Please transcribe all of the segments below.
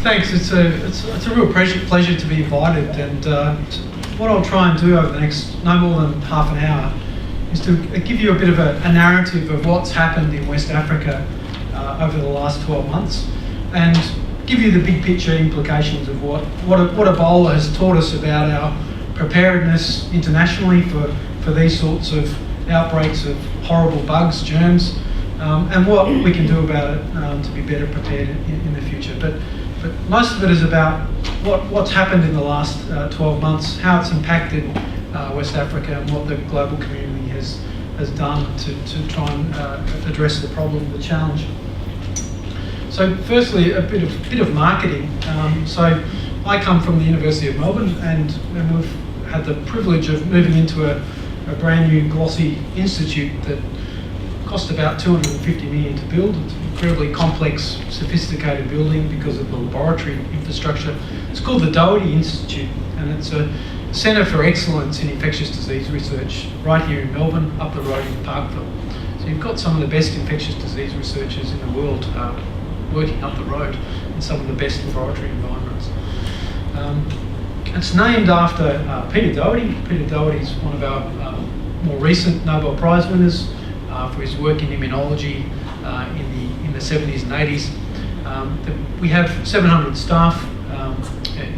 Thanks. It's a real pleasure to be invited, and what I'll try and do over the next no more than half an hour is to give you a bit of a narrative of what's happened in West Africa over the last 12 months, and give you the big picture implications of what Ebola has taught us about our preparedness internationally for these sorts of outbreaks of horrible bugs, germs, and what we can do about it to be better prepared in the future. But most of it is about what's happened in the last 12 months, how it's impacted West Africa, and what the global community has done to try and address the problem, the challenge. So firstly, a bit of marketing. So I come from the University of Melbourne, and we've had the privilege of moving into a brand new glossy institute that cost about $250 million to build. It's an incredibly complex, sophisticated building because of the laboratory infrastructure. It's called the Doherty Institute, and it's a centre for excellence in infectious disease research right here in Melbourne, up the road in Parkville. So you've got some of the best infectious disease researchers in the world working up the road in some of the best laboratory environments. It's named after Peter Doherty. Peter Doherty is one of our more recent Nobel Prize winners for his work in immunology in the 70s and 80s. We have 700 staff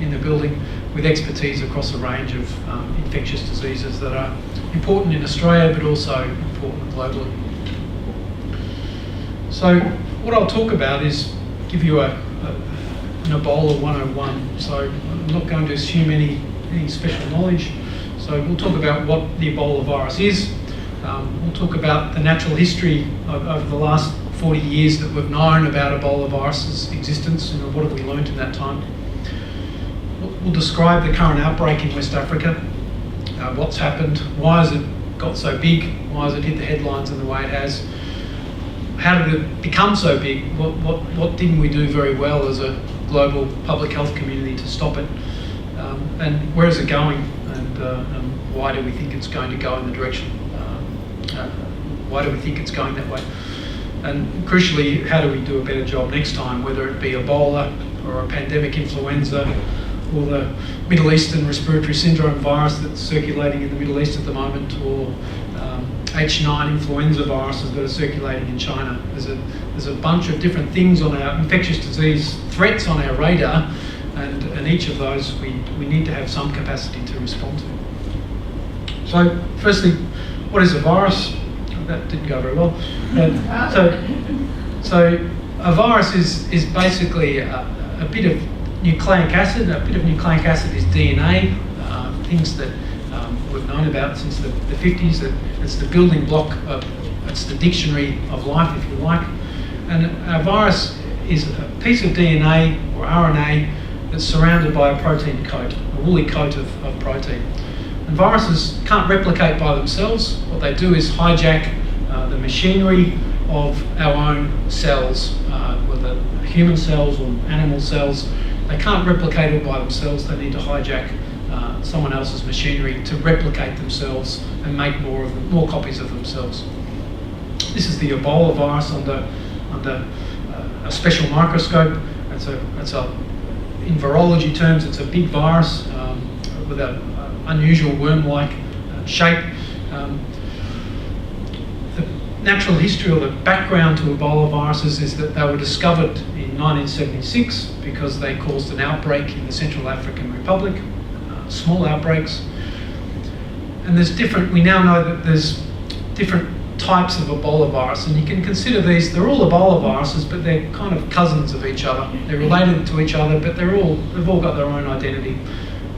in the building with expertise across a range of infectious diseases that are important in Australia but also important globally. So what I'll talk about is give you an Ebola 101. So I'm not going to assume any special knowledge. So we'll talk about what the Ebola virus is. We'll talk about the natural history over the last 40 years that we've known about Ebola virus's existence, and what have we learned in that time. We'll describe the current outbreak in West Africa, what's happened, why has it got so big, why has it hit the headlines in the way it has, how did it become so big, what didn't we do very well as a global public health community to stop it, and where is it going, and why do we think it's going to go in the direction, why do we think it's going that way, and crucially, how do we do a better job next time, whether it be Ebola or a pandemic influenza or the Middle Eastern respiratory syndrome virus that's circulating in the Middle East at the moment, or H9 influenza viruses that are circulating in China. There's a bunch of different things on our infectious disease threats on our radar, and each of those we need to have some capacity to respond to. So firstly, what is a virus? That didn't go very well. So a virus is basically a bit of nucleic acid. A bit of nucleic acid is DNA, things that we've known about since the 50s. That it's the building block it's the dictionary of life, if you like. And a virus is a piece of DNA or RNA that's surrounded by a protein coat, a woolly coat of protein. And viruses can't replicate by themselves. What they do is hijack the machinery of our own cells, whether human cells or animal cells. They can't replicate all by themselves. They need to hijack someone else's machinery to replicate themselves and make more copies of themselves. This is the Ebola virus under a special microscope. In virology terms, it's a big virus with an unusual worm-like shape. The natural history or the background to Ebola viruses is that they were discovered in 1976 because they caused an outbreak in the Central African Republic, small outbreaks. And we now know that there's different types of Ebola virus, and you can consider they're all Ebola viruses, but they're kind of cousins of each other. They're related to each other, but they've all got their own identity.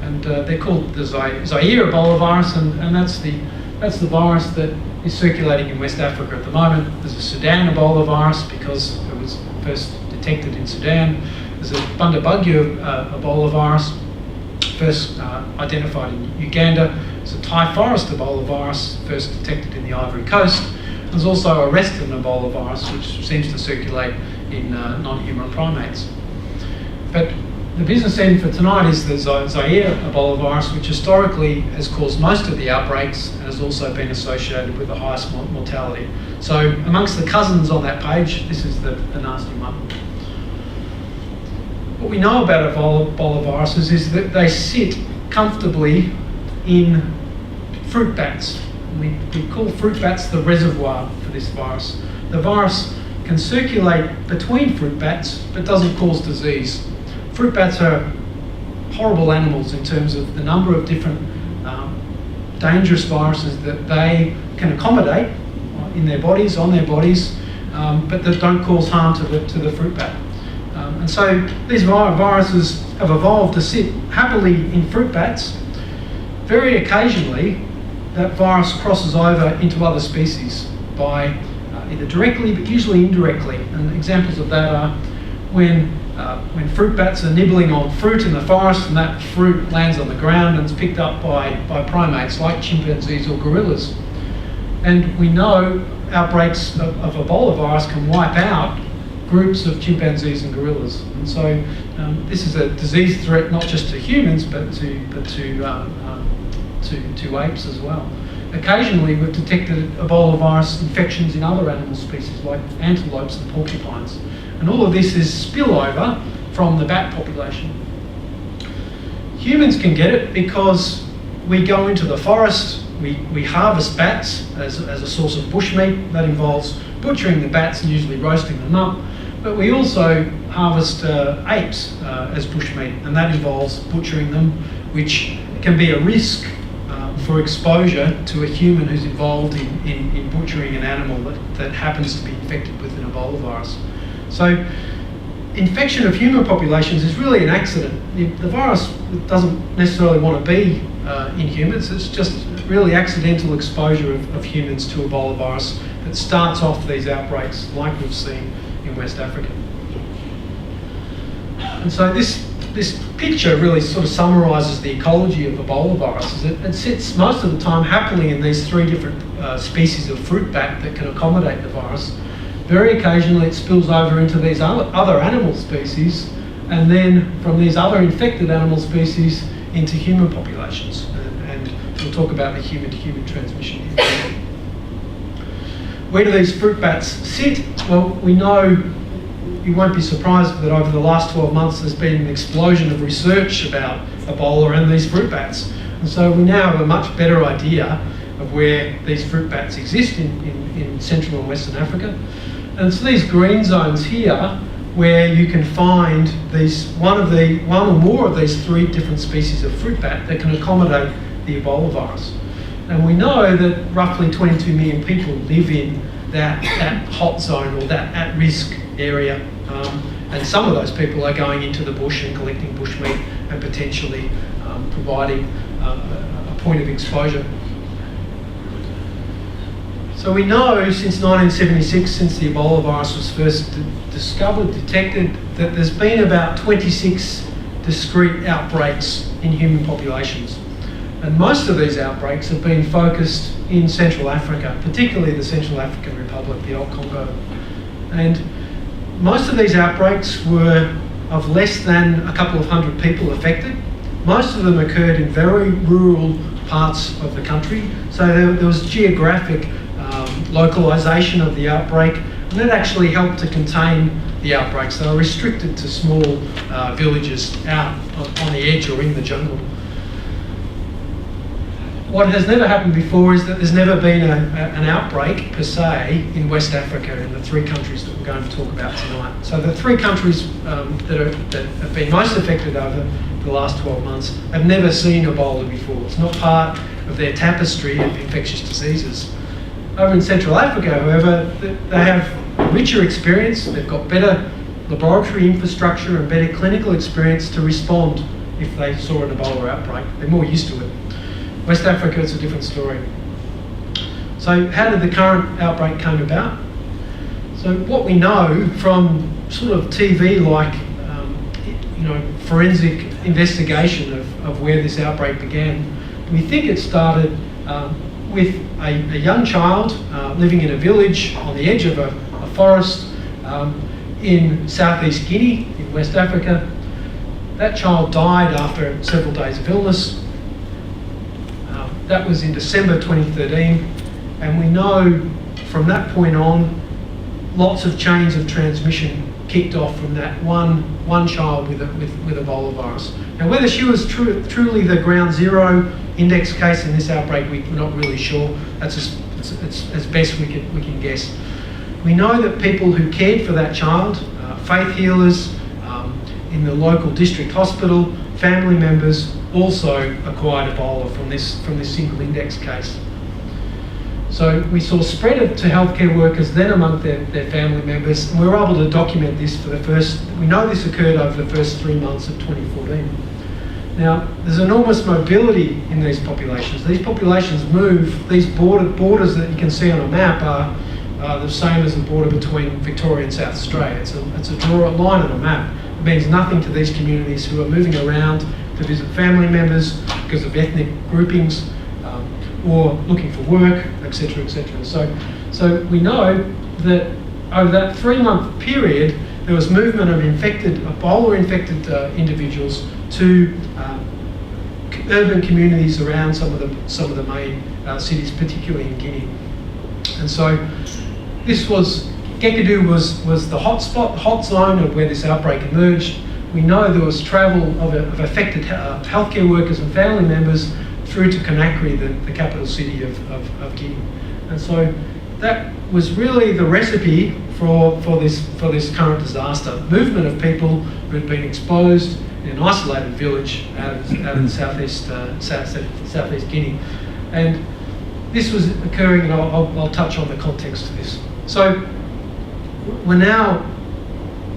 And they're called the Zaire Ebola virus, and that's the virus that is circulating in West Africa at the moment. There's a Sudan Ebola virus because it was first detected in Sudan. There's a Bundibugyo Ebola virus, first identified in Uganda. There's a Thai forest Ebola virus, first detected in the Ivory Coast. There's also a Western Ebola virus, which seems to circulate in non-human primates. But the business end for tonight is the Zaire Ebola virus, which historically has caused most of the outbreaks and has also been associated with the highest mortality. So amongst the cousins on that page, this is the nasty one. What we know about Ebola viruses is that they sit comfortably in fruit bats. We call fruit bats the reservoir for this virus. The virus can circulate between fruit bats but doesn't cause disease. Fruit bats are horrible animals in terms of the number of different dangerous viruses that they can accommodate in their bodies, on their bodies, but that don't cause harm to the fruit bat. And so these viruses have evolved to sit happily in fruit bats. Very occasionally, that virus crosses over into other species by either directly but usually indirectly. And examples of that are when fruit bats are nibbling on fruit in the forest and that fruit lands on the ground and is picked up by primates like chimpanzees or gorillas. And we know outbreaks of Ebola virus can wipe out groups of chimpanzees and gorillas. And so this is a disease threat not just to humans but to apes as well. Occasionally we've detected Ebola virus infections in other animal species like antelopes and porcupines. And all of this is spillover from the bat population. Humans can get it because we go into the forest, we harvest bats as a source of bushmeat. That involves butchering the bats and usually roasting them up. But we also harvest apes as bushmeat, and that involves butchering them, which can be a risk for exposure to a human who's involved in butchering an animal that happens to be infected with an Ebola virus. So infection of human populations is really an accident. The virus doesn't necessarily want to be in humans. It's just really accidental exposure of humans to Ebola virus that starts off these outbreaks like we've seen in West Africa. And so this picture really sort of summarises the ecology of Ebola viruses. It sits most of the time happily in these three different species of fruit bat that can accommodate the virus. Very occasionally it spills over into these other animal species, and then from these other infected animal species into human populations. And we'll talk about the human-to-human transmission here. Where do these fruit bats sit? Well, we know, you won't be surprised that over the last 12 months there's been an explosion of research about Ebola and these fruit bats. And so we now have a much better idea of where these fruit bats exist in Central and Western Africa. And it's these green zones here where you can find one or more of these three different species of fruit bat that can accommodate the Ebola virus. And we know that roughly 22 million people live in that hot zone or that at-risk area. And some of those people are going into the bush and collecting bushmeat and potentially providing a point of exposure. So we know since 1976, since the Ebola virus was first discovered, detected, that there's been about 26 discrete outbreaks in human populations. And most of these outbreaks have been focused in Central Africa, particularly the Central African Republic, the old Congo. And most of these outbreaks were of less than a couple of hundred people affected. Most of them occurred in very rural parts of the country. So there was geographic localisation of the outbreak, and that actually helped to contain the outbreaks. They were restricted to small villages out on the edge or in the jungle. What has never happened before is that there's never been an outbreak per se in West Africa in the three countries that we're going to talk about tonight. So the three countries that have been most affected over the last 12 months have never seen Ebola before. It's not part of their tapestry of infectious diseases. Over in Central Africa, however, they have richer experience. They've got better laboratory infrastructure and better clinical experience to respond if they saw an Ebola outbreak. They're more used to it. West Africa, it's a different story. So how did the current outbreak come about? So what we know from sort of TV-like, forensic investigation of where this outbreak began, we think it started with a young child living in a village on the edge of a forest in southeast Guinea, in West Africa. That child died after several days of illness. That was in December 2013, and we know from that point on lots of chains of transmission kicked off from that one child with Ebola virus. Now, whether she was truly the ground zero index case in this outbreak, we're not really sure. That's as best we can guess. We know that people who cared for that child, faith healers in the local district hospital, family members, also acquired Ebola from this single index case. So we saw spread to healthcare workers then among their family members, and we were able to document this for we know this occurred over the first 3 months of 2014. Now, there's enormous mobility in these populations. These populations move. These borders that you can see on a map are the same as the border between Victoria and South Australia. It's a draw a line on a map. It means nothing to these communities who are moving around to visit family members because of ethnic groupings, or looking for work, etc., etc. So we know that over that 3-month period, there was movement of Ebola-infected individuals to urban communities around some of the main cities, particularly in Guinea. And so this Gekadu was the hot zone of where this outbreak emerged. We know there was travel of affected healthcare workers and family members through to Conakry, the capital city of Guinea. And so that was really the recipe for this current disaster. Movement of people who had been exposed in an isolated village out of southeast Guinea. And this was occurring, and I'll touch on the context of this. So we're now,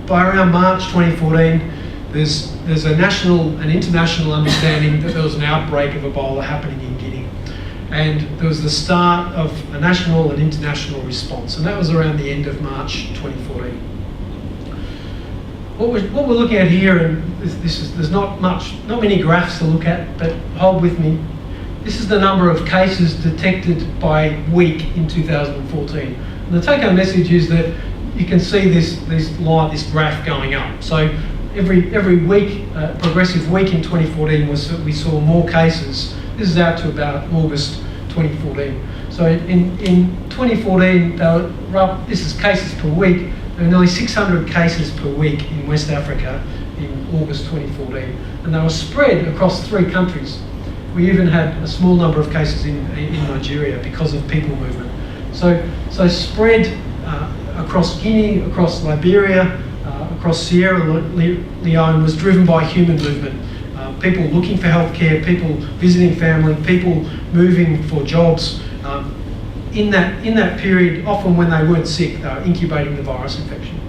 by around March 2014, there's a national and international understanding that there was an outbreak of Ebola happening in Guinea. And there was the start of a national and international response, and that was around the end of March 2014. What we're looking at here, and there's not many graphs to look at, but hold with me. This is the number of cases detected by week in 2014. And the take-home message is that you can see this graph going up. So every week, progressive week in 2014, we saw more cases. This is out to about August 2014. So in 2014, this is cases per week. There were nearly 600 cases per week in West Africa in August 2014, and they were spread across 3 countries. We even had a small number of cases in Nigeria because of people movement. So spread across Guinea, across Liberia, across Sierra Leone was driven by human movement. People looking for healthcare, people visiting family, people moving for jobs. In that period, often when they weren't sick, they were incubating the virus infection.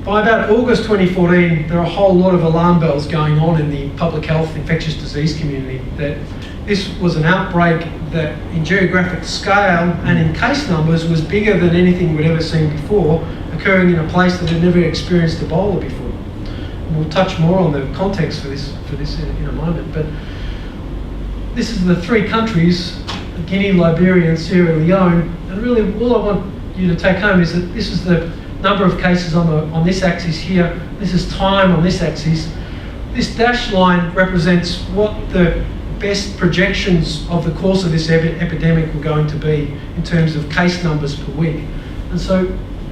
By about August 2014, there are a whole lot of alarm bells going on in the public health infectious disease community that this was an outbreak that in geographic scale and in case numbers was bigger than anything we'd ever seen before, occurring in a place that had never experienced Ebola before. And we'll touch more on the context for this in a moment, but this is the 3 countries, Guinea, Liberia and Sierra Leone, and really all I want you to take home is that this is the number of cases on this axis here, this is time on this axis. This dashed line represents what the best projections of the course of this epidemic were going to be in terms of case numbers per week. And so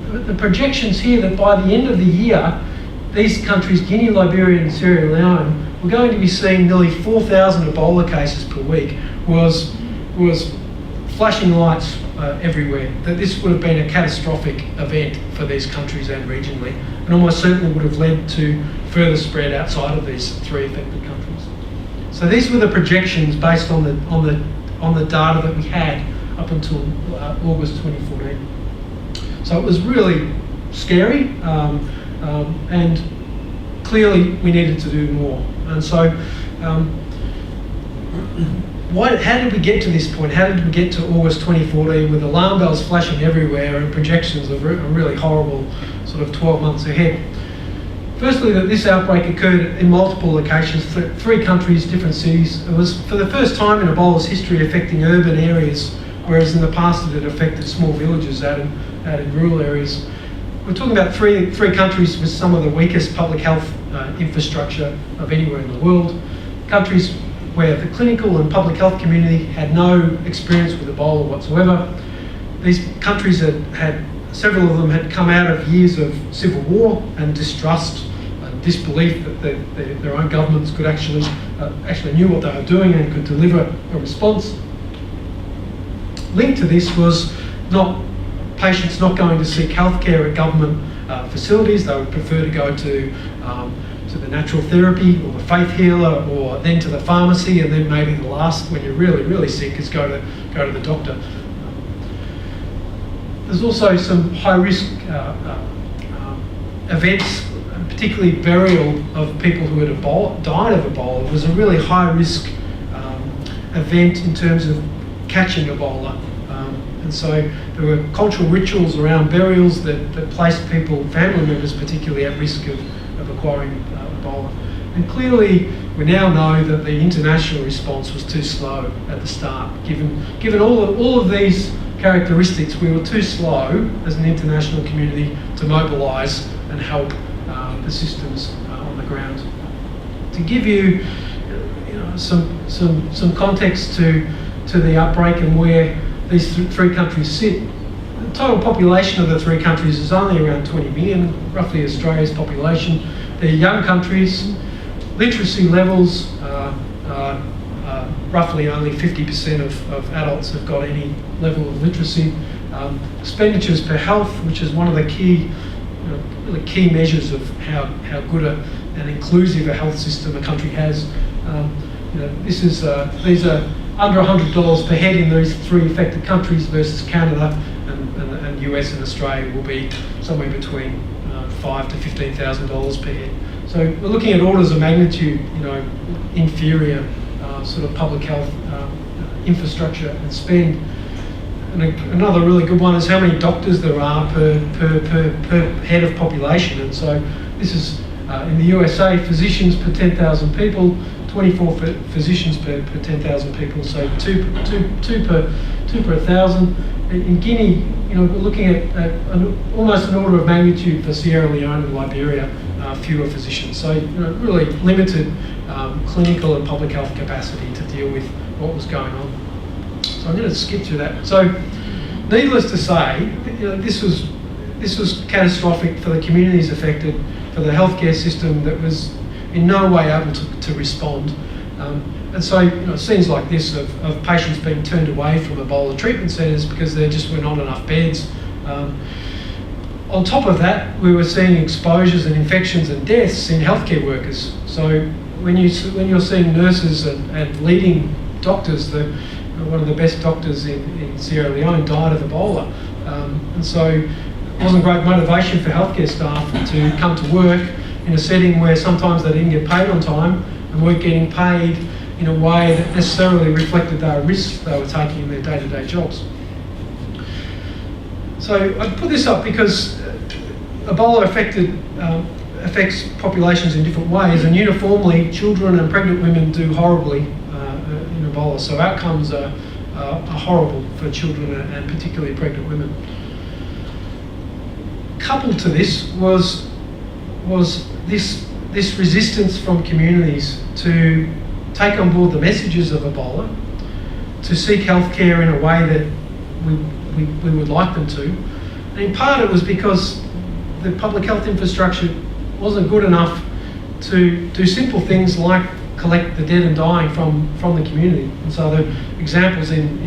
the projections here that by the end of the year, these countries, Guinea, Liberia and Sierra Leone, we're going to be seeing nearly 4,000 Ebola cases per week was flashing lights everywhere, that this would have been a catastrophic event for these countries and regionally, and almost certainly would have led to further spread outside of these 3 affected countries. So these were the projections based on the data that we had up until August 2014. So it was really scary, and clearly we needed to do more. And so, how did we get to this point? How did we get to August 2014 with alarm bells flashing everywhere and projections of a really horrible sort of 12 months ahead? Firstly, that this outbreak occurred in multiple locations, 3 countries, different cities. It was for the first time in Ebola's history affecting urban areas, whereas in the past it had affected small villages out in rural areas. We're talking about three countries with some of the weakest public health infrastructure of anywhere in the world. Countries where the clinical and public health community had no experience with Ebola whatsoever. These countries had several of them had come out of years of civil war and distrust and disbelief that their own governments could actually knew what they were doing and could deliver a response. Linked to this was patients not going to seek healthcare at government facilities. They would prefer to go to the natural therapy or the faith healer, or then to the pharmacy, and then maybe the last, when you're really, really sick, is go to the doctor. There's also some high-risk events, particularly burial of people who had died of Ebola was a really high-risk event in terms of catching Ebola. And so there were cultural rituals around burials that placed people, family members particularly, at risk of acquiring Ebola. And clearly we now know that the international response was too slow at the start. Given all of these characteristics, we were too slow as an international community to mobilise and help the systems on the ground. To give you, some context to the outbreak and where these three countries sit. The total population of the three countries is only around 20 million, roughly Australia's population. They're young countries. Literacy levels, roughly only 50% of adults have got any level of literacy. Expenditures per health, which is one of the key, really key measures of how good and inclusive a health system a country has. These are under $100 per head in these three affected countries, versus Canada and US and Australia will be somewhere between $5,000 to $15,000 per head. So we're looking at orders of magnitude, inferior sort of public health infrastructure and spend. And another really good one is how many doctors there are per head of population. And so this is in the USA, physicians per 10,000 people, 24 physicians per 10,000 people, so two per 1,000. In Guinea, we're looking at almost an order of magnitude for Sierra Leone and Liberia, fewer physicians. So really limited clinical and public health capacity to deal with what was going on. So I'm going to skip through that. So needless to say, this was catastrophic for the communities affected, for the healthcare system that was in no way able to respond. And so scenes like this of patients being turned away from Ebola treatment centres because there just were not enough beds. On top of that, we were seeing exposures and infections and deaths in healthcare workers. So when you're seeing nurses and leading doctors, one of the best doctors in Sierra Leone died of Ebola. And so it wasn't great motivation for healthcare staff to come to work in a setting where sometimes they didn't get paid on time and weren't getting paid in a way that necessarily reflected their risks they were taking in their day-to-day jobs. So I put this up because Ebola affects populations in different ways, and uniformly children and pregnant women do horribly in Ebola. So outcomes are horrible for children and particularly pregnant women. Coupled to this was this resistance from communities to take on board the messages of Ebola, to seek healthcare in a way that we would like them to. And in part it was because the public health infrastructure wasn't good enough to do simple things like collect the dead and dying from the community. And so the examples in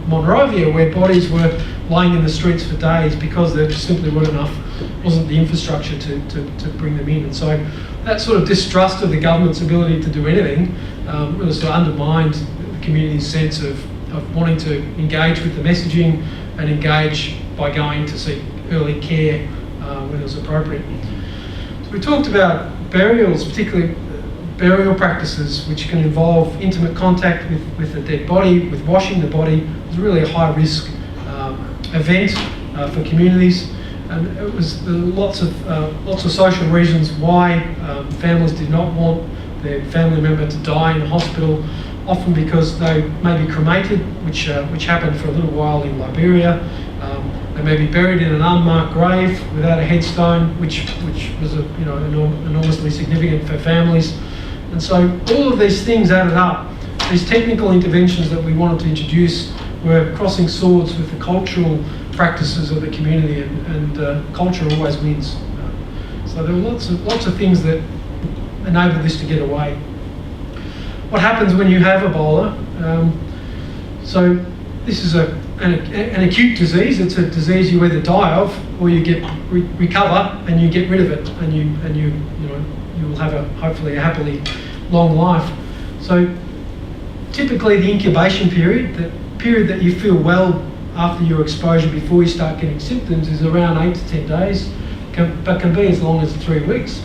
Monrovia where bodies were lying in the streets for days because there simply wasn't the infrastructure to bring them in. And so that sort of distrust of the government's ability to do anything really sort of undermined the community's sense of wanting to engage with the messaging and engage by going to seek early care when it was appropriate. So we talked about burials, particularly burial practices, which can involve intimate contact with the dead body, with washing the body. It was really a high risk event for communities, and it was lots of social reasons why families did not want their family member to die in a hospital, often because they may be cremated, which happened for a little while in Liberia. They may be buried in an unmarked grave without a headstone, which was enormously significant for families. And so all of these things added up. These technical interventions that we wanted to introduce were crossing swords with the cultural practices of the community, and culture always wins. So there were lots of things that enabled this to get away. What happens when you have Ebola? So this is an acute disease. It's a disease you either die of or you get recover and you get rid of it, and you will have hopefully a happily long life. So typically the incubation period, the period that you feel well after your exposure before you start getting symptoms, is around 8 to 10 days, but can be as long as 3 weeks.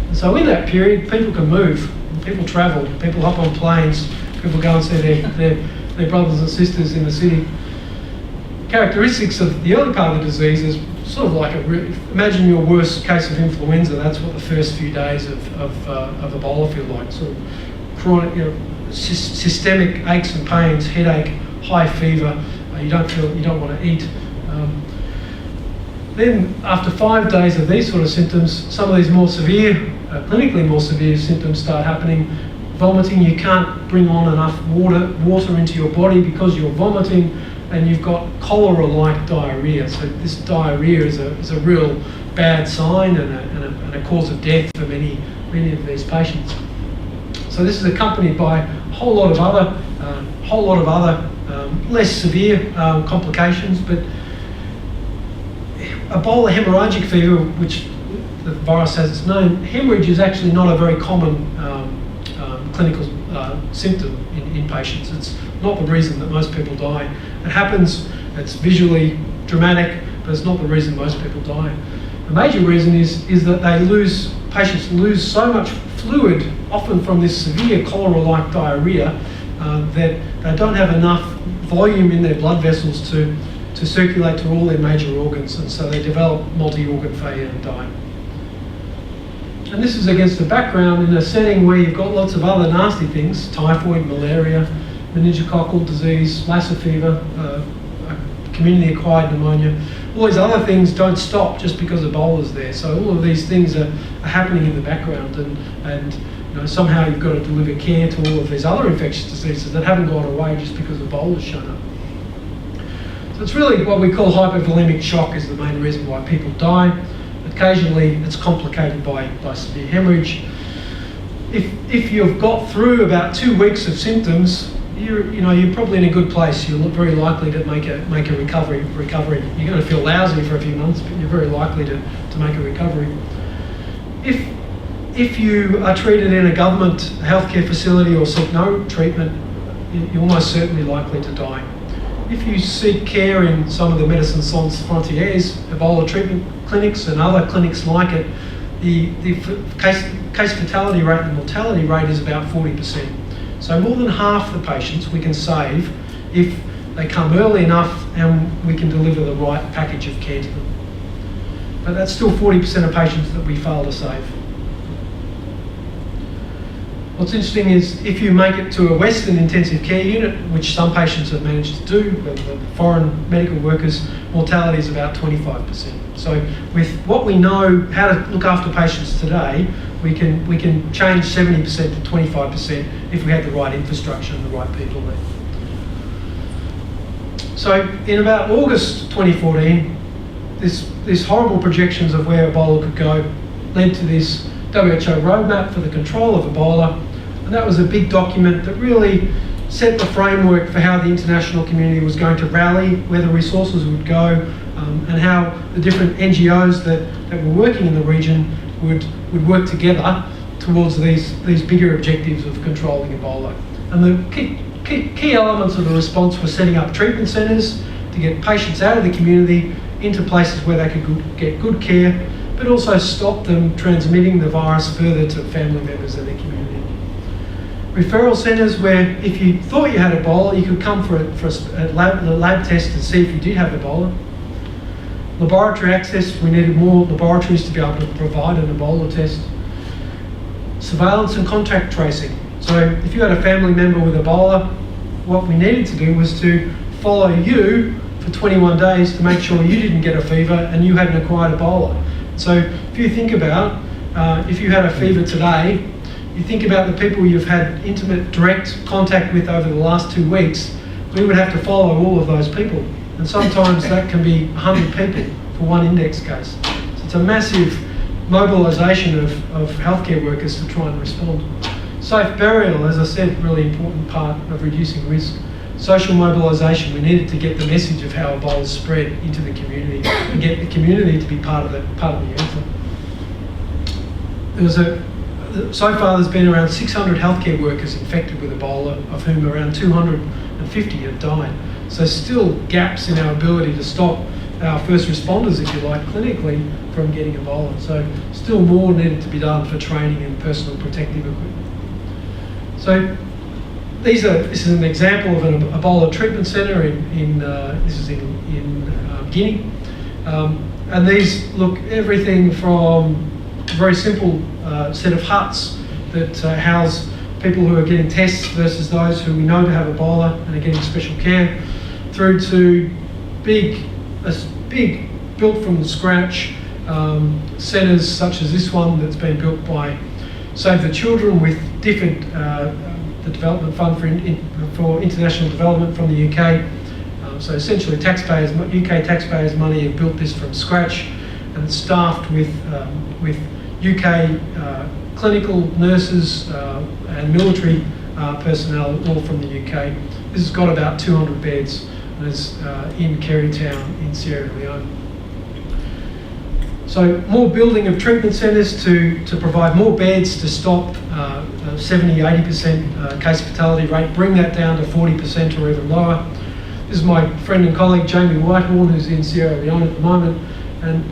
And so in that period, people can move, people travel, people hop on planes, people go and see their brothers and sisters in the city. Characteristics of the early part of the disease is sort of like imagine your worst case of influenza. That's what the first few days of Ebola feel like. Sort of chronic, systemic aches and pains, headache, high fever. You don't want to eat. Then after 5 days of these sort of symptoms, some of these more severe, clinically more severe symptoms start happening. Vomiting, you can't bring on enough water into your body because you're vomiting, and you've got cholera-like diarrhea. So this diarrhea is a real bad sign and a cause of death for many of these patients. So this is accompanied by a whole lot of other less severe complications, but Ebola hemorrhagic fever, which the virus has its name, hemorrhage is actually not a very common clinical symptom in patients. It's not the reason that most people die. It happens, it's visually dramatic, but it's not the reason most people die. The major reason is that patients lose so much fluid, often from this severe cholera-like diarrhea, that they don't have enough volume in their blood vessels to circulate to all their major organs, and so they develop multi-organ failure and die. And this is against the background in a setting where you've got lots of other nasty things: typhoid, malaria, meningococcal disease, Lassa fever, community-acquired pneumonia. All these other things don't stop just because Ebola's there. So all of these things are happening in the background, and somehow you've got to deliver care to all of these other infectious diseases that haven't gone away just because Ebola's shown up. So it's really what we call hypovolemic shock is the main reason why people die. Occasionally it's complicated by severe hemorrhage. If you've got through about 2 weeks of symptoms, you're probably in a good place. You're very likely to make a recovery. You're going to feel lousy for a few months, but you're very likely to make a recovery. If you are treated in a government healthcare facility or seek no treatment, you're almost certainly likely to die. If you seek care in some of the Médecins Sans Frontières Ebola treatment clinics and other clinics like it, the case fatality rate and mortality rate is about 40%. So more than half the patients we can save if they come early enough and we can deliver the right package of care to them. But that's still 40% of patients that we fail to save. What's interesting is if you make it to a Western intensive care unit, which some patients have managed to do, the foreign medical workers, mortality is about 25%. So with what we know how to look after patients today, we can change 70% to 25% if we had the right infrastructure and the right people there. So in about August 2014, these horrible projections of where Ebola could go led to this WHO roadmap for the control of Ebola, and that was a big document that really set the framework for how the international community was going to rally, where the resources would go, and how the different NGOs that were working in the region would work together towards these bigger objectives of controlling Ebola. And the key elements of the response were setting up treatment centres to get patients out of the community into places where they could get good care, but also stop them transmitting the virus further to family members of their community. Referral centres where if you thought you had Ebola, you could come for a lab test to see if you did have Ebola. Laboratory access, we needed more laboratories to be able to provide an Ebola test. Surveillance and contact tracing. So if you had a family member with Ebola, what we needed to do was to follow you for 21 days to make sure you didn't get a fever and you hadn't acquired Ebola. So if you think about, if you had a fever today, you think about the people you've had intimate, direct contact with over the last 2 weeks, we would have to follow all of those people. And sometimes that can be 100 people for one index case. So it's a massive mobilisation of healthcare workers to try and respond. Safe burial, as I said, really important part of reducing risk. Social mobilisation, we needed to get the message of how Ebola spread into the community and get the community to be part of the answer. So far there's been around 600 healthcare workers infected with Ebola, of whom around 250 have died. So still gaps in our ability to stop our first responders, if you like, clinically from getting Ebola. So still more needed to be done for training and personal protective equipment. So this is an example of an Ebola treatment centre in Guinea. And these look everything from a very simple set of huts that house people who are getting tests versus those who we know to have Ebola and are getting special care, through to big built from scratch centres such as this one that's been built by Save the Children with different the Development Fund for International Development from the UK. So essentially UK taxpayers' money have built this from scratch, and it's staffed with UK clinical nurses and military personnel, all from the UK. This has got about 200 beds and is in Kerry Town in Sierra Leone. So more building of treatment centres to provide more beds to stop 70-80% case fatality rate, bring that down to 40% or even lower. This is my friend and colleague Jamie Whitehorn, who's in Sierra Leone at the moment, and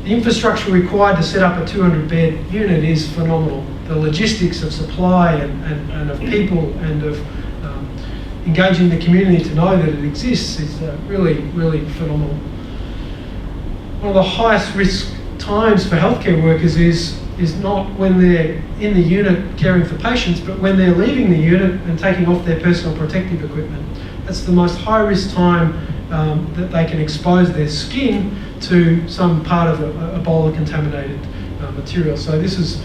the infrastructure required to set up a 200-bed unit is phenomenal. The logistics of supply and of people and of engaging the community to know that it exists is really, really phenomenal. One of the highest risk times for healthcare workers is not when they're in the unit caring for patients, but when they're leaving the unit and taking off their personal protective equipment. That's the most high risk time that they can expose their skin to some part of Ebola contaminated material. So this is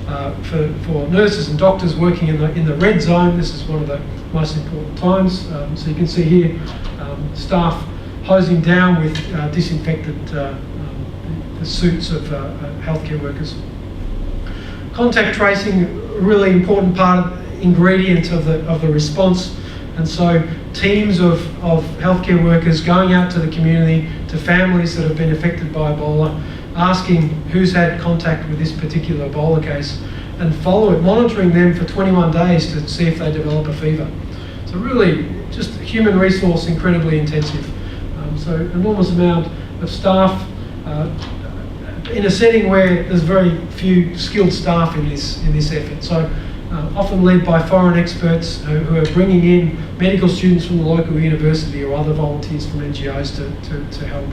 for nurses and doctors working in the red zone. This is one of the most important times. So you can see here staff hosing down with disinfected the suits of healthcare workers. Contact tracing, a really important ingredient of the response. And so teams of healthcare workers going out to the community, to families that have been affected by Ebola, asking who's had contact with this particular Ebola case, and monitoring them for 21 days to see if they develop a fever. So really, just human resource, incredibly intensive. So enormous amount of staff in a setting where there's very few skilled staff in this effort. So often led by foreign experts who are bringing in medical students from the local university or other volunteers from NGOs to help.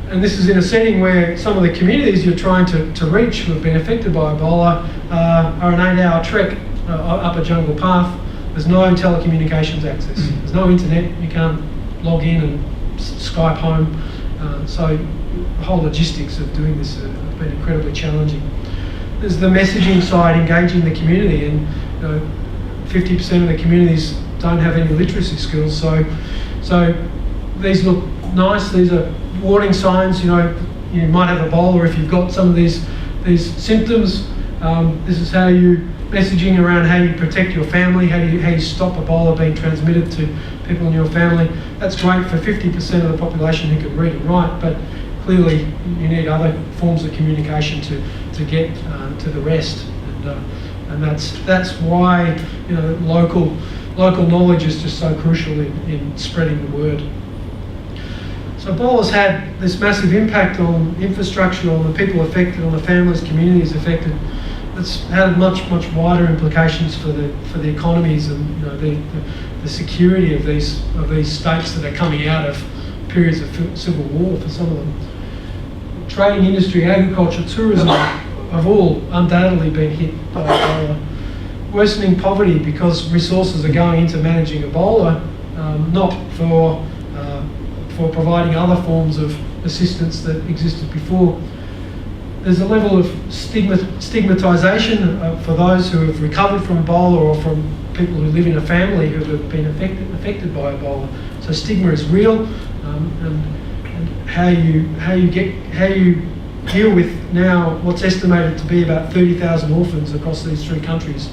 And this is in a setting where some of the communities you're trying to reach who have been affected by Ebola are an 8-hour trek up a jungle path. There's no telecommunications access. There's no internet. You can't log in and Skype home. So the whole logistics of doing this have been incredibly challenging. There's the messaging side, engaging the community, and 50% of the communities don't have any literacy skills. So these look nice. These are warning signs. You might have Ebola if you've got some of these symptoms. This is how you messaging around how you protect your family, how you stop Ebola being transmitted to people in your family. That's great for 50% of the population who can read and write, but clearly you need other forms of communication to get to the rest, and that's why local knowledge is just so crucial in spreading the word. So Ebola's had this massive impact on infrastructure, on the people affected, on the families, communities affected. It's had much wider implications for the economies and the security of these states that are coming out of periods of civil war for some of them. Trading industry, agriculture, tourism have all undoubtedly been hit by Ebola. Worsening poverty because resources are going into managing Ebola, not for providing other forms of assistance that existed before. There's a level of stigmatisation for those who have recovered from Ebola or from people who live in a family who have been affected by Ebola. So stigma is real, and how you deal with now what's estimated to be about 30,000 orphans across these three countries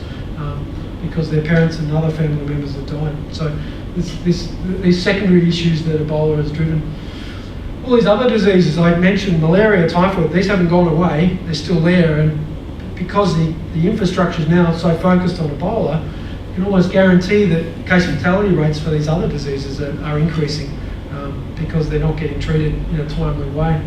because their parents and other family members have died. So these secondary issues that Ebola has driven. All these other diseases I mentioned, malaria, typhoid, these haven't gone away, they're still there, and because the infrastructure is now so focused on Ebola, you can almost guarantee that case fatality rates for these other diseases are increasing because they're not getting treated in a timely way.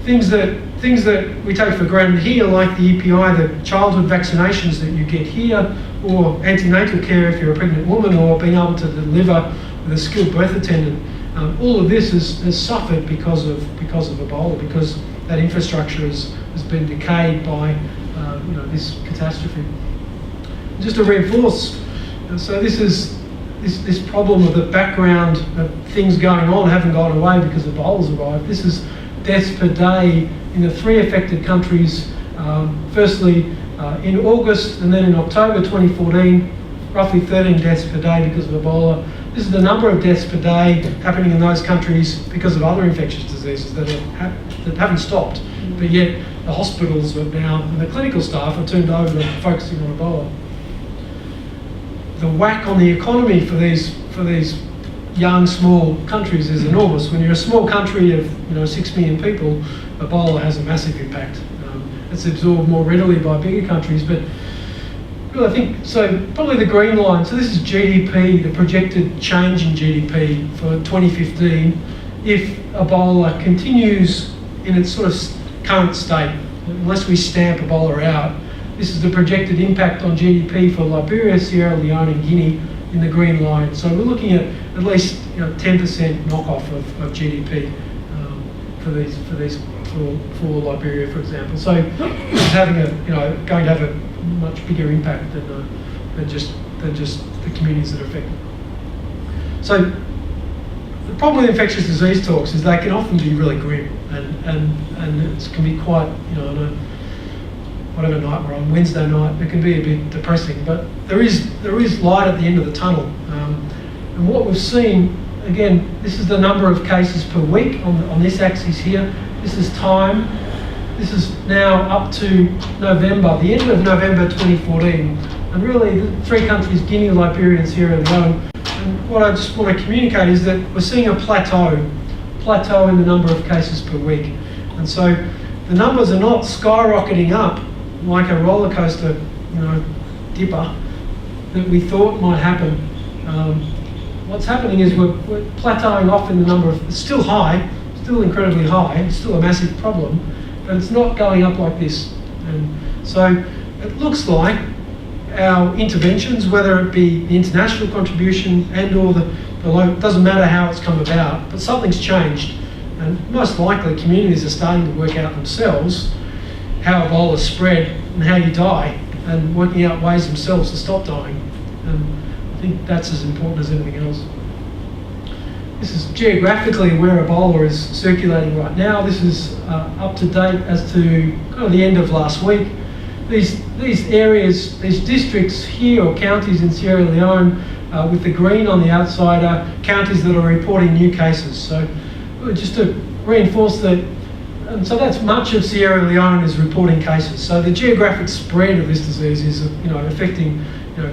Things that we take for granted here, like the EPI, the childhood vaccinations that you get here, or antenatal care if you're a pregnant woman, or being able to deliver with a skilled birth attendant. All of this has suffered because of Ebola, because that infrastructure has been decayed by this catastrophe. Just to reinforce, so this problem of the background of things going on haven't gone away because Ebola's arrived. This is deaths per day in the three affected countries. Firstly, in August and then in October 2014, roughly 13 deaths per day because of Ebola. This is the number of deaths per day happening in those countries because of other infectious diseases that haven't stopped, but yet the hospitals have now, and the clinical staff are turned over to focusing on Ebola. The whack on the economy for these young, small countries is enormous. When you're a small country of 6 million people, Ebola has a massive impact. It's absorbed more readily by bigger countries, but I think, so probably the green line, so this is GDP, the projected change in GDP for 2015 if Ebola continues in its sort of current state, unless we stamp Ebola out. This is the projected impact on GDP for Liberia, Sierra Leone and Guinea in the green line. So we're looking at least 10% knockoff of GDP for Liberia, for example. So it's having going to have a much bigger impact than just the communities that are affected. So the problem with infectious disease talks is they can often be really grim, and it can be quite, on a whatever night we're on, Wednesday night, it can be a bit depressing, but there is light at the end of the tunnel. And what we've seen, again, this is the number of cases per week on this axis here. This is time. This is now up to November, the end of November 2014. And really, the three countries, Guinea, Liberia and Sierra Leone. And what I just want to communicate is that we're seeing a plateau in the number of cases per week. And so the numbers are not skyrocketing up like a roller coaster, dipper that we thought might happen. What's happening is we're plateauing off in the number of, it's still high, still incredibly high, it's still a massive problem, but it's not going up like this. And so it looks like our interventions, whether it be the international contribution and or the local, doesn't matter how it's come about, but something's changed. And most likely communities are starting to work out themselves how Ebola spread and how you die, and working out ways themselves to stop dying. And I think that's as important as anything else. This is geographically where Ebola is circulating right now. This is up to date as to kind of the end of last week. These areas, these districts here, or counties in Sierra Leone, with the green on the outside, are counties that are reporting new cases. So just to reinforce that, so that's much of Sierra Leone is reporting cases. So the geographic spread of this disease is affecting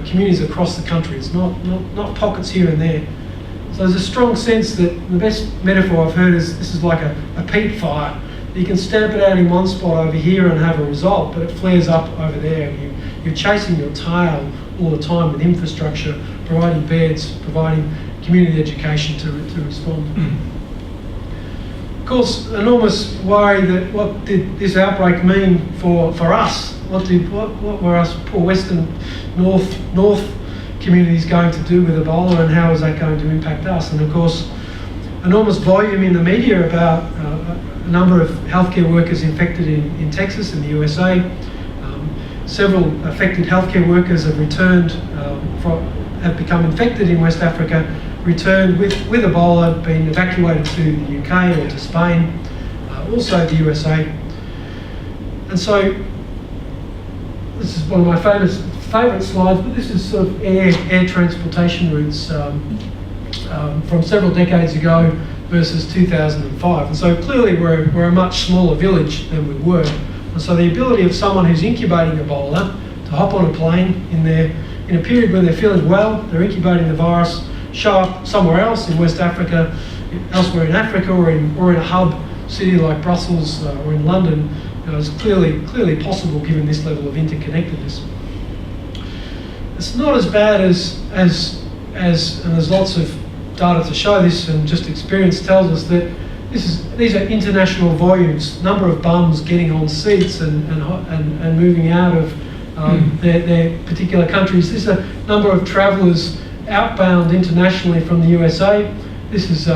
communities across the country. It's not pockets here and there. So there's a strong sense that the best metaphor I've heard is this is like a peat fire. You can stamp it out in one spot over here and have a result, but it flares up over there. And you're chasing your tail all the time with infrastructure, providing beds, providing community education to respond. Of course, enormous worry that what did this outbreak mean for us? What were us poor Western North communities going to do with Ebola, and how is that going to impact us? And of course, enormous volume in the media about a number of healthcare workers infected in Texas in the USA. Several affected healthcare workers have returned, have become infected in West Africa, returned with Ebola, been evacuated to the UK or to Spain, also the USA. And so this is one of my favourite slides, but this is sort of air transportation routes from several decades ago versus 2005. And so clearly we're a much smaller village than we were. And so the ability of someone who's incubating Ebola to hop on a plane in a period where they're feeling well, they're incubating the virus, show up somewhere else in West Africa, elsewhere in Africa, or in a hub city like Brussels or in London, is clearly possible given this level of interconnectedness. It's not as bad as and there's lots of data to show this, and just experience tells us that these are international volumes, number of bums getting on seats and moving out of their particular countries. This is a number of travellers outbound internationally from the USA. This is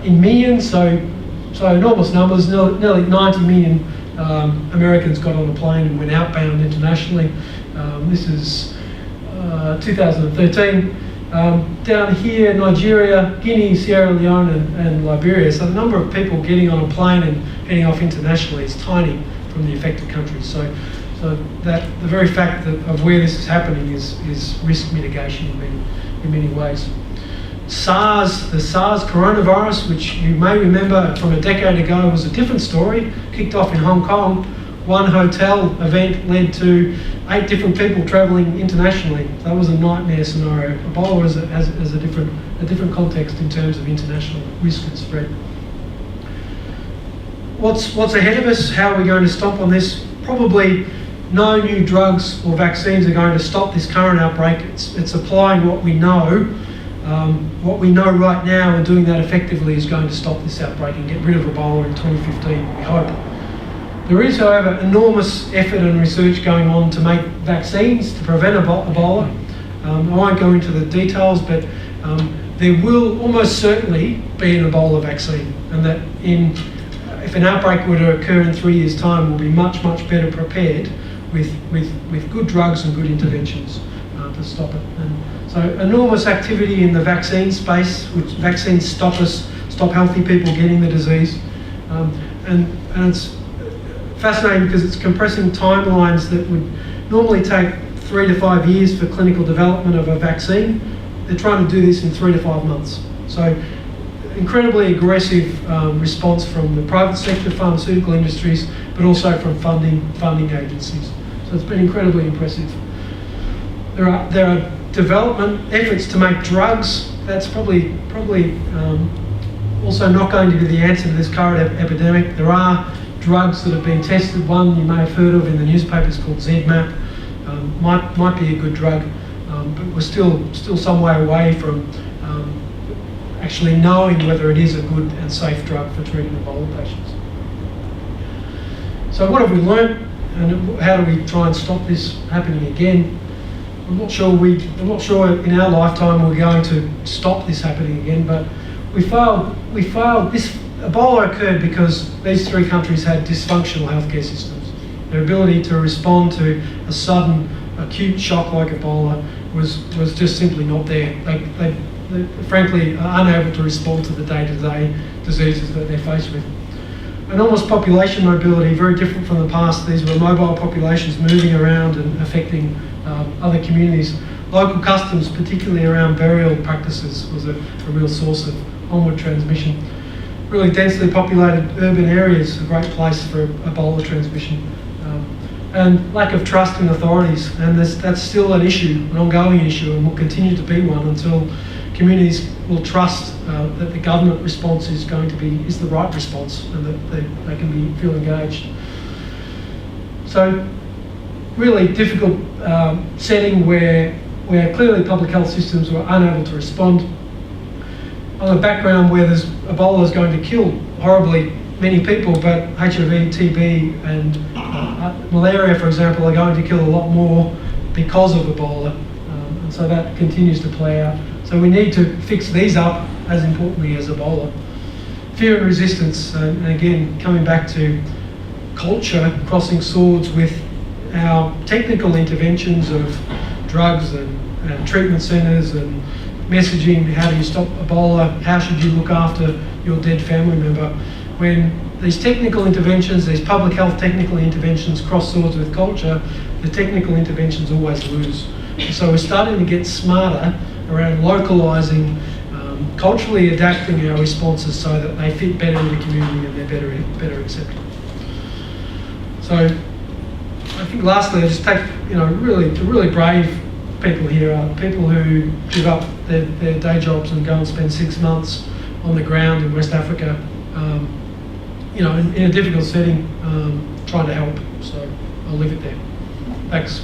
in millions, so enormous numbers. Nearly 90 million Americans got on a plane and went outbound internationally. This is 2013. Down here, Nigeria, Guinea, Sierra Leone and Liberia. So the number of people getting on a plane and heading off internationally is tiny from the affected countries. So that the very fact of where this is happening is risk mitigation in many ways. The Sars Coronavirus, which you may remember from a decade ago, was a different story, kicked off in Hong Kong. One hotel event led to 8 different people travelling internationally. That was a nightmare scenario. Ebola has a different context in terms of international risk and spread. What's ahead of us? How are we going to stomp on this? Probably no new drugs or vaccines are going to stop this current outbreak. It's applying what we know. What we know right now and doing that effectively is going to stop this outbreak and get rid of Ebola in 2015, we hope. There is, however, enormous effort and research going on to make vaccines to prevent Ebola. I won't go into the details, but there will almost certainly be an Ebola vaccine, and that if an outbreak were to occur in 3 years' time, we'll be much better prepared with good drugs and good interventions to stop it. And so enormous activity in the vaccine space, which vaccines stop healthy people getting the disease, and it's fascinating because it's compressing timelines that would normally take 3 to 5 years for clinical development of a vaccine. They're trying to do this in 3 to 5 months. So incredibly aggressive response from the private sector, pharmaceutical industries, but also from funding agencies. So it's been incredibly impressive. There are development efforts to make drugs. That's probably also not going to be the answer to this current epidemic. There are drugs that have been tested. One you may have heard of in the newspapers called ZMapp. Might be a good drug, but we're still some way away from actually knowing whether it is a good and safe drug for treating Ebola patients. So what have we learnt, and how do we try and stop this happening again? I'm not sure in our lifetime we're going to stop this happening again, but we failed. This Ebola occurred because these 3 countries had dysfunctional healthcare systems. Their ability to respond to a sudden acute shock like Ebola was just simply not there. They frankly are unable to respond to the day-to-day diseases that they're faced with. Enormous population mobility, very different from the past. These were mobile populations moving around and affecting other communities. Local customs, particularly around burial practices, was a real source of onward transmission. Really densely populated urban areas, a great place for Ebola transmission. And lack of trust in authorities, and that's still an issue, an ongoing issue, and will continue to be one until communities will trust that the government response is the right response, and that they can feel engaged. So, really difficult setting where clearly public health systems were unable to respond. On a background where Ebola is going to kill horribly many people, but HIV, TB and malaria, for example, are going to kill a lot more because of Ebola. And so that continues to play out. So we need to fix these up as importantly as Ebola. Fear and resistance, and again, coming back to culture, crossing swords with our technical interventions of drugs and treatment centres and messaging. How do you stop Ebola? How should you look after your dead family member? When these technical interventions, these public health technical interventions cross swords with culture, the technical interventions always lose. So we're starting to get smarter around localising, culturally adapting our responses so that they fit better in the community and they're better accepted. So I think lastly, I just take, the really brave people here are people who give up their day jobs and go and spend 6 months on the ground in West Africa, in a difficult setting, trying to help. So I'll leave it there. Thanks.